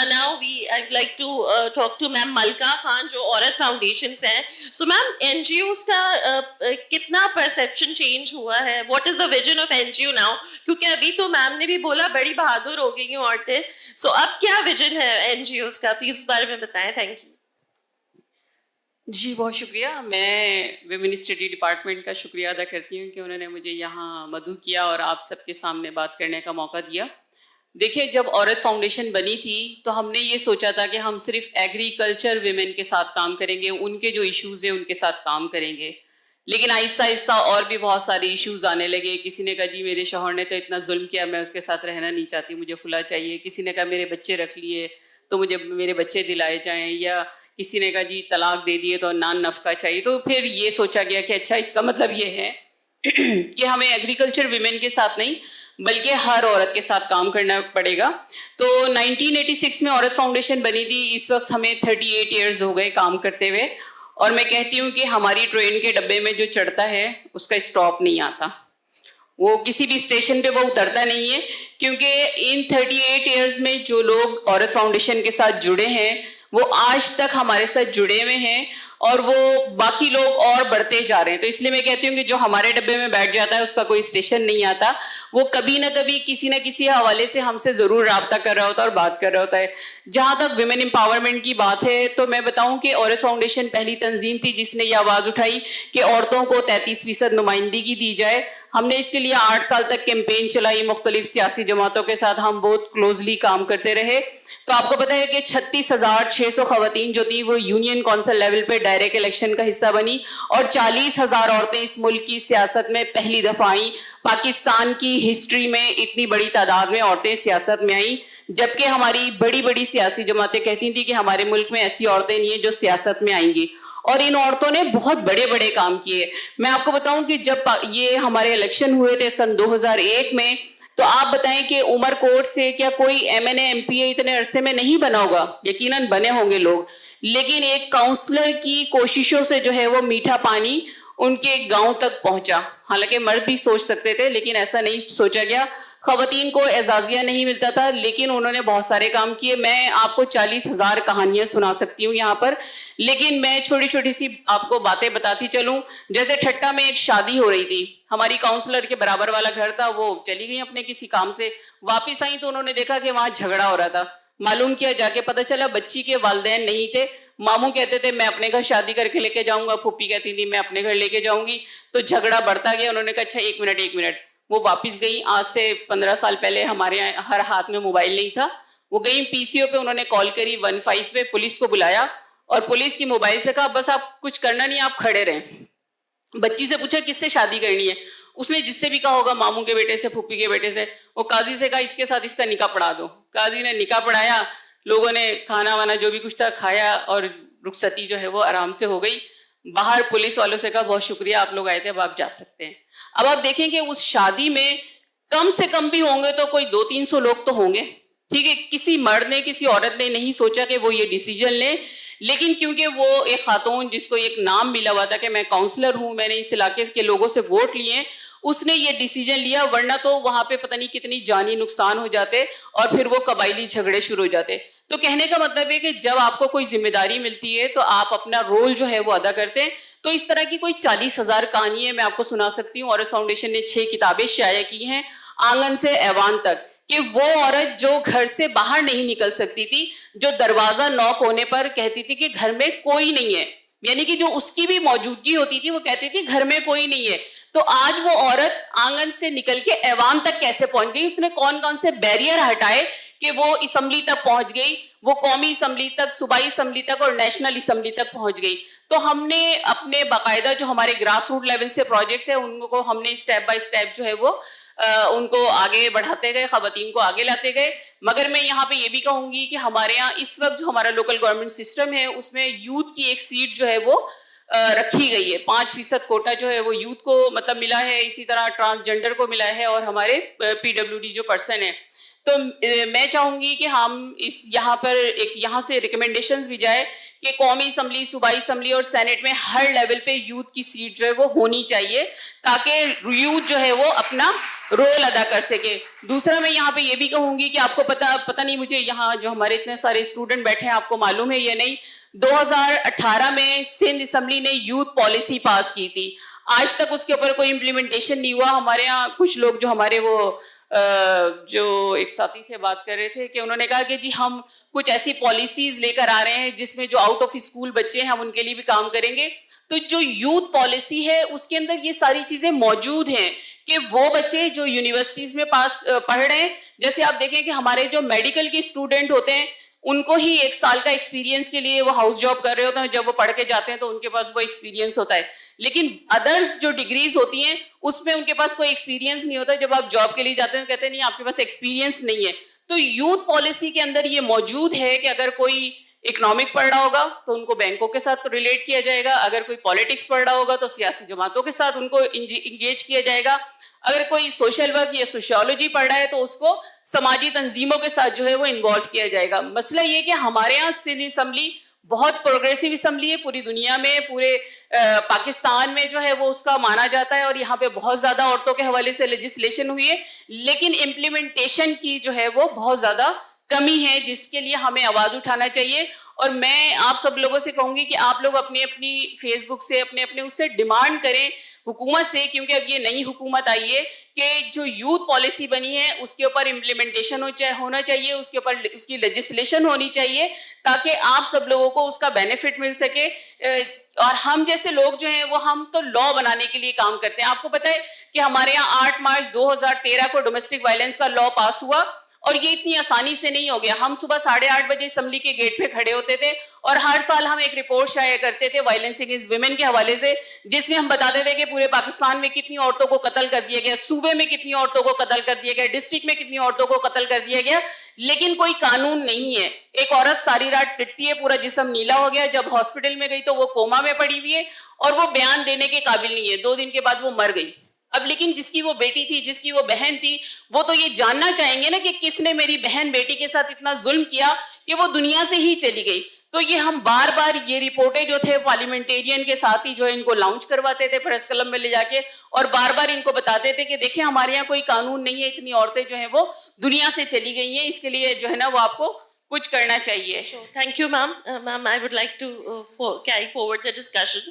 now I'd like to talk to ma'am Malka Khan جو عورت foundation سے ہیں. So ma'am NGOs کا کتنا perception change ہوا ہے؟ What is the vision of NGO now? کیونکہ ابھی تو میم نے بھی بولا بڑی بہادر ہو گئی ہیں عورتیں. So اب کیا vision ہے NGOs کا؟ پلیز اس بارے میں بتائیں. Thank you. جی بہت شکریہ. میں ویمن اسٹڈی ڈپارٹمنٹ کا شکریہ ادا کرتی ہوں کہ انہوں نے مجھے یہاں مدعو کیا اور آپ سب کے سامنے بات کرنے کا موقع دیا. دیکھیں جب عورت فاؤنڈیشن بنی تھی تو ہم نے یہ سوچا تھا کہ ہم صرف ایگریکلچر ویمن کے ساتھ کام کریں گے, ان کے جو ایشوز ہیں ان کے ساتھ کام کریں گے. لیکن آہستہ آہستہ اور بھی بہت سارے ایشوز آنے لگے. کسی نے کہا جی میرے شوہر نے تو اتنا ظلم کیا, میں اس کے ساتھ رہنا نہیں چاہتی, مجھے کھلا چاہیے. کسی نے کہا میرے بچے رکھ لیے تو مجھے میرے بچے دلائے جائیں, یا کسی نے کہا جی طلاق دے دیے تو نان نفقہ چاہیے. تو پھر یہ سوچا گیا کہ اچھا اس کا مطلب یہ ہے کہ ہمیں ایگریکلچر ویمن کے ساتھ نہیں بلکہ ہر عورت کے ساتھ کام کرنا پڑے گا. تو 1986 میں عورت فاؤنڈیشن بنی تھی. اس وقت ہمیں 38 ایئرز ہو گئے کام کرتے ہوئے, اور میں کہتی ہوں کہ ہماری ٹرین کے ڈبے میں جو چڑھتا ہے اس کا اسٹاپ نہیں آتا, وہ کسی بھی اسٹیشن پہ وہ اترتا نہیں ہے. کیونکہ ان 38 ایئرز میں جو لوگ عورت فاؤنڈیشن کے ساتھ جڑے ہیں وہ آج تک ہمارے ساتھ جڑے ہوئے ہیں, اور وہ باقی لوگ اور بڑھتے جا رہے ہیں. تو اس لیے میں کہتی ہوں کہ جو ہمارے ڈبے میں بیٹھ جاتا ہے اس کا کوئی اسٹیشن نہیں آتا, وہ کبھی نہ کبھی کسی نہ کسی حوالے سے ہم سے ضرور رابطہ کر رہا ہوتا ہے اور بات کر رہا ہوتا ہے. جہاں تک ویمن امپاورمنٹ کی بات ہے تو میں بتاؤں کہ عورت فاؤنڈیشن پہلی تنظیم تھی جس نے یہ آواز اٹھائی کہ عورتوں کو 33% نمائندگی دی جائے. ہم نے اس کے لیے 8 سال تک کیمپین چلائی, مختلف سیاسی جماعتوں کے ساتھ ہم بہت کلوزلی کام کرتے رہے. تو آپ کو پتہ ہے کہ 36,600 خواتین جو تھیں وہ یونین کونسل لیول پہ ڈائریکٹ الیکشن کا حصہ بنی, اور 40,000 عورتیں اس ملک کی سیاست میں پہلی دفعہ آئیں. پاکستان کی ہسٹری میں اتنی بڑی تعداد میں عورتیں سیاست میں آئیں, جبکہ ہماری بڑی بڑی سیاسی جماعتیں کہتی تھیں کہ ہمارے ملک میں ایسی عورتیں نہیں ہیں جو سیاست میں آئیں گی. اور ان عورتوں نے بہت بڑے بڑے کام کیے. میں آپ کو بتاؤں کہ جب یہ ہمارے الیکشن ہوئے تھے سن 2001 میں, تو آپ بتائیں کہ عمر کوٹ سے کیا کوئی M N A M P A اتنے عرصے میں نہیں بنا ہوگا؟ یقیناً بنے ہوں گے لوگ, لیکن ایک کاؤنسلر کی کوششوں سے جو ہے وہ میٹھا پانی ان کے گاؤں تک پہنچا. حالانکہ مرد بھی سوچ سکتے تھے لیکن ایسا نہیں سوچا گیا. خواتین کو اعزازیہ نہیں ملتا تھا لیکن انہوں نے بہت سارے کام کیے. میں آپ کو 40,000 کہانیاں سنا سکتی ہوں یہاں پر, لیکن میں چھوٹی چھوٹی سی آپ کو باتیں بتاتی چلوں. جیسے ٹھٹا میں ایک شادی ہو رہی تھی, ہماری کاؤنسلر کے برابر والا گھر تھا, وہ چلی گئی اپنے کسی کام سے, واپس آئیں تو انہوں نے دیکھا کہ وہاں جھگڑا ہو رہا تھا. معلوم کیا, جا کے پتہ چلا بچی کے والدین نہیں تھے. ماموں کہتے تھے میں اپنے گھر شادی کر کے لے کے جاؤں گا, پھوپھی کہتی تھی میں اپنے گھر لے کے جاؤں گی. تو جھگڑا بڑھتا گیا. انہوں نے کہا اچھا ایک منٹ. وہ واپس گئی. آج سے 15 سال پہلے ہمارے یہاں ہر ہاتھ میں موبائل نہیں تھا. وہ گئی پی سی او پہ, انہوں نے کال کری 15 پہ, پولیس کو بلایا اور پولیس کی موبائل سے کہا بس آپ کچھ کرنا نہیں, آپ کھڑے رہیں. بچی سے پوچھا کس سے شادی کرنی ہے؟ اس نے جس سے بھی کہا ہوگا, ماموں کے بیٹے سے, پھوپھی کے بیٹے سے. وہ قاضی سے کہا اس کے ساتھ اس کا نکاح پڑھا دو. قاضی نے نکاح پڑھایا, لوگوں نے کھانا وانا جو بھی کچھ تھا کھایا, اور رخصتی جو ہے وہ آرام سے ہو گئی. باہر پولیس والوں سے کہا بہت شکریہ آپ لوگ آئے تھے, اب آپ جا سکتے ہیں. اب آپ دیکھیں کہ اس شادی میں کم سے کم بھی ہوں گے تو کوئی 200-300 لوگ تو ہوں گے. ٹھیک ہے, کسی مرد نے کسی عورت نے نہیں سوچا کہ وہ یہ ڈیسیجن لیں, لیکن کیونکہ وہ ایک خاتون جس کو ایک نام ملا ہوا تھا کہ میں کاؤنسلر ہوں, میں نے اس علاقے کے لوگوں سے ووٹ لیے, اس نے یہ ڈیسیجن لیا. ورنہ تو وہاں پہ پتہ نہیں کتنی جانی نقصان ہو جاتے اور پھر وہ قبائلی جھگڑے شروع ہو جاتے. تو کہنے کا مطلب ہے کہ جب آپ کو کوئی ذمہ داری ملتی ہے تو آپ اپنا رول جو ہے وہ ادا کرتے ہیں. تو اس طرح کی کوئی 40,000 کہانیاں میں آپ کو سنا سکتی ہوں. عورت فاؤنڈیشن نے 6 کتابیں شائع کی ہیں, آنگن سے ایوان تک, کہ وہ عورت جو گھر سے باہر نہیں نکل سکتی تھی, جو دروازہ نوک ہونے پر کہتی تھی کہ گھر میں کوئی نہیں ہے, یعنی کہ جو اس کی بھی موجودگی ہوتی تھی وہ کہتی تھی گھر میں کوئی نہیں ہے. تو آج وہ عورت آنگن سے نکل کے ایوان تک کیسے پہنچ گئی, اس نے کون کون سے بیریئر ہٹائے کہ وہ اسمبلی تک پہنچ گئی, وہ قومی اسمبلی تک, صوبائی اسمبلی تک اور نیشنل اسمبلی تک پہنچ گئی. تو ہم نے اپنے باقاعدہ جو ہمارے گراس روٹ لیول سے پروجیکٹ ہے ان کو ہم نے اسٹیپ بائی اسٹیپ جو ہے وہ ان کو آگے بڑھاتے گئے, خواتین کو آگے لاتے گئے. مگر میں یہاں پہ یہ بھی کہوں گی کہ ہمارے یہاں اس وقت جو ہمارا لوکل گورنمنٹ سسٹم ہے اس میں یوتھ کی ایک سیٹ جو ہے وہ رکھی گئی ہے. 5% کوٹا جو ہے وہ یوتھ کو مطلب ملا ہے, اسی طرح ٹرانسجینڈر کو ملا ہے, اور ہمارے پی ڈبلیو ڈی جو پرسن ہے. تو میں چاہوں گی کہ ہم اس یہاں پر ایک یہاں سے ریکمنڈیشنز بھی جائے کہ قومی اسمبلی، صوبائی اسمبلی اور سینٹ میں ہر لیول پہ یوتھ کی سیٹ جو ہے وہ ہونی چاہیے تاکہ یوتھ جو ہے وہ اپنا رول ادا کر سکے. دوسرا میں یہاں پہ یہ بھی کہوں گی کہ آپ کو پتہ نہیں مجھے یہاں جو ہمارے اتنے سارے اسٹوڈنٹ بیٹھے ہیں آپ کو معلوم ہے یا نہیں، 2018 میں سندھ اسمبلی نے یوتھ پالیسی پاس کی تھی. آج تک اس کے اوپر کوئی امپلیمنٹیشن نہیں ہوا. ہمارے یہاں کچھ لوگ جو ہمارے وہ جو ایک ساتھی تھے بات کر رہے تھے کہ انہوں نے کہا کہ جی ہم کچھ ایسی پالیسیز لے کر آ رہے ہیں جس میں جو آؤٹ آف اسکول بچے ہیں ہم ان کے لیے بھی کام کریں گے. تو جو یوتھ پالیسی ہے اس کے اندر یہ ساری چیزیں موجود ہیں کہ وہ بچے جو یونیورسٹیز میں پڑھ رہے ہیں، جیسے آپ دیکھیں کہ ہمارے جو میڈیکل کے اسٹوڈنٹ ہوتے ہیں ان کو ہی 1 سال کا ایکسپیرینس کے لیے وہ ہاؤس جاب کر رہے ہوتے ہیں. جب وہ پڑھ کے جاتے ہیں تو ان کے پاس وہ ایکسپیرینس ہوتا ہے. لیکن ادرس جو ڈگریز ہوتی ہیں اس میں ان کے پاس کوئی ایکسپیرینس نہیں ہوتا. جب آپ جاب کے لیے جاتے ہیں کہتے ہیں نہیں آپ کے پاس ایکسپیرینس نہیں ہے. تو یوتھ پالیسی کے اندر یہ موجود ہے کہ اگر کوئی اکنامک پڑھ رہا ہوگا تو ان کو بینکوں کے ساتھ ریلیٹ کیا جائے گا، اگر کوئی پالیٹکس پڑھ رہا ہوگا تو سیاسی جماعتوں کے ساتھ ان کو انگیج کیا جائے گا، اگر کوئی سوشل ورک یا سوشیولوجی پڑھ رہا ہے تو اس کو سماجی تنظیموں کے ساتھ جو ہے وہ انوالو کیا جائے گا. مسئلہ یہ کہ ہمارے یہاں سندھ اسمبلی بہت پروگریسو اسمبلی ہے، پوری دنیا میں پورے پاکستان میں جو ہے وہ اس کا مانا جاتا ہے اور یہاں پہ بہت زیادہ عورتوں کے حوالے سے لیجسلیشن ہوئی ہے، لیکن امپلیمنٹیشن کی جو ہے وہ بہت زیادہ کمی ہے جس کے لیے ہمیں آواز اٹھانا چاہیے. اور میں آپ سب لوگوں سے کہوں گی کہ آپ لوگ اپنی فیس بک سے اپنے اس سے ڈیمانڈ کریں حکومت سے، کیونکہ اب یہ نئی حکومت آئی ہے کہ جو یوتھ پالیسی بنی ہے اس کے اوپر امپلیمنٹیشن ہونا چاہیے، اس کے اوپر اس کی لیجسلیشن ہونی چاہیے تاکہ آپ سب لوگوں کو اس کا بینیفٹ مل سکے. اور ہم جیسے لوگ جو ہیں وہ ہم تو لا بنانے کے لیے کام کرتے ہیں. آپ کو پتہ ہے کہ ہمارے یہاں 8 مارچ 2013 کو ڈومیسٹک وائلنس کا لا پاس ہوا اور یہ اتنی آسانی سے نہیں ہو گیا. ہم صبح 8:30 بجے اسمبلی کے گیٹ پہ کھڑے ہوتے تھے اور ہر سال ہم ایک رپورٹ شائع کرتے تھے وائلنس اگینسٹ ویمن کے حوالے سے، جس میں ہم بتاتے تھے کہ پورے پاکستان میں کتنی عورتوں کو قتل کر دیا گیا، صوبے میں کتنی عورتوں کو قتل کر دیا گیا، ڈسٹرکٹ میں کتنی عورتوں کو قتل کر دیا گیا، لیکن کوئی قانون نہیں ہے. ایک عورت ساری رات پٹتی ہے، پورا جسم نیلا ہو گیا، جب ہاسپٹل میں گئی تو وہ کوما میں پڑی ہوئی ہے اور وہ بیان دینے کے قابل نہیں ہے. 2 دن کے بعد وہ مر گئی. اب لیکن جس کی وہ بیٹی تھی، جس کی وہ بہن تھی، وہ تو یہ جاننا چاہیں گے نا کہ کس نے میری بہن بیٹی کے ساتھ اتنا ظلم کیا کہ وہ دنیا سے ہی چلی گئی. تو یہ ہم بار بار یہ رپورٹیں جو تھے پارلیمنٹیرین کے ساتھ ہی جو ہے ان کو لانچ کرواتے تھے پریس کلب میں لے جا کے اور بار بار ان کو بتاتے تھے کہ دیکھیں ہمارے یہاں کوئی قانون نہیں ہے، اتنی عورتیں جو ہیں وہ دنیا سے چلی گئی ہیں، اس کے لیے جو ہے نا وہ آپ کو کچھ کرنا چاہیے. Thank you, ma'am. Ma'am, I would like to carry forward the discussion.